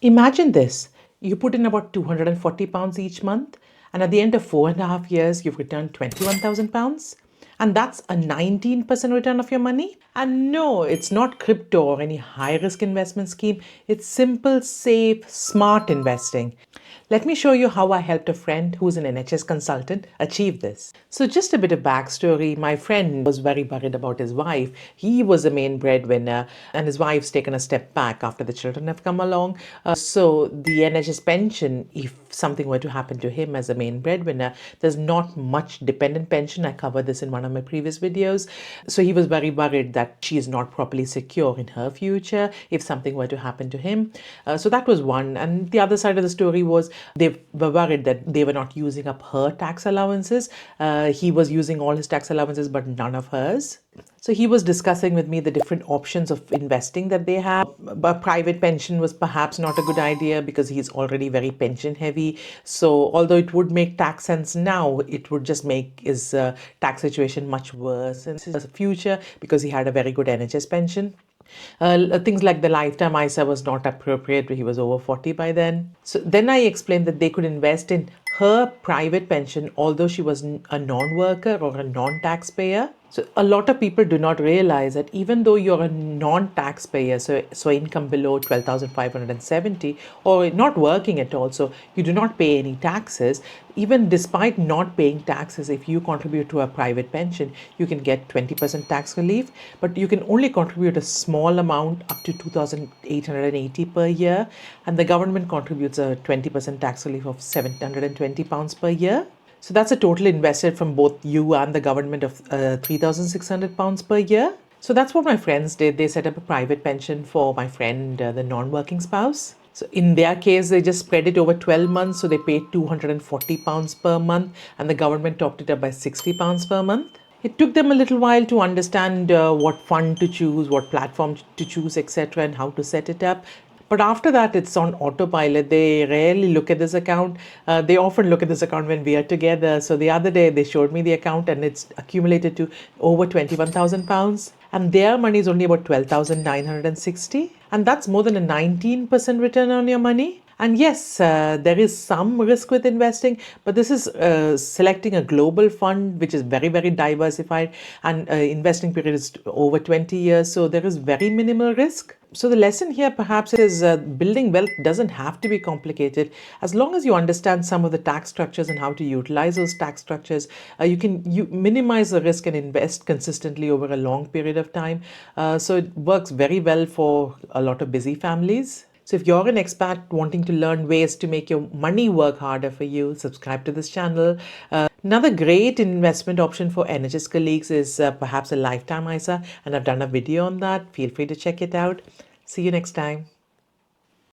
Imagine this. You put in about £240 each month, and at the end of 4.5 years, you've returned £21,000. And that's a 19% return of your money. And no, it's not crypto or any high risk investment scheme. It's simple, safe, smart investing. Let me show you how I helped a friend who's an NHS consultant achieve this. So just a bit of backstory. My friend was very worried about his wife. He was the main breadwinner and his wife's taken a step back after the children have come along. So the NHS pension, if something were to happen to him as a main breadwinner, there's not much dependent pension. I covered this in one of my previous videos. So he was very worried that she is not properly secure in her future if something were to happen to him. So that was one. And the other side of the story was they were worried that they were not using up her tax allowances. He was using all his tax allowances, but none of hers. So he was discussing with me the different options of investing that they have. A private pension was perhaps not a good idea because he's already very pension heavy. So although it would make tax sense now, it would just make his tax situation much worse in his future because he had a very good NHS pension. Things like the lifetime ISA was not appropriate. He was over 40 by then. So then I explained that they could invest in her private pension, although she was a non-worker or a non-taxpayer. So a lot of people do not realize that even though you're a non-taxpayer, so income below 12,570 or not working at all, so you do not pay any taxes, even despite not paying taxes, if you contribute to a private pension, you can get 20% tax relief, but you can only contribute a small amount up to 2,880 per year, and the government contributes a 20% tax relief of £720 per year. So that's a total invested from both you and the government of £3,600 per year. So that's what my friends did. They set up a private pension for my friend, the non-working spouse. So in their case, they just spread it over 12 months. So they paid £240 per month and the government topped it up by £60 per month. It took them a little while to understand what fund to choose, what platform to choose, etc., and how to set it up. But after that, it's on autopilot. They rarely look at this account. They often look at this account when we are together. So the other day, they showed me the account and it's accumulated to over £21,000. And their money is only about 12,960. And that's more than a 19% return on your money. And yes, there is some risk with investing, but this is selecting a global fund, which is very, very diversified, and investing period is over 20 years. So there is very minimal risk. So the lesson here perhaps is building wealth doesn't have to be complicated. As long as you understand some of the tax structures and how to utilize those tax structures, you minimize the risk and invest consistently over a long period of time. So it works very well for a lot of busy families. So if you're an expat wanting to learn ways to make your money work harder for you, subscribe to this channel. Another great investment option for NHS colleagues is perhaps a lifetime ISA, and I've done a video on that. Feel free to check it out. See you next time.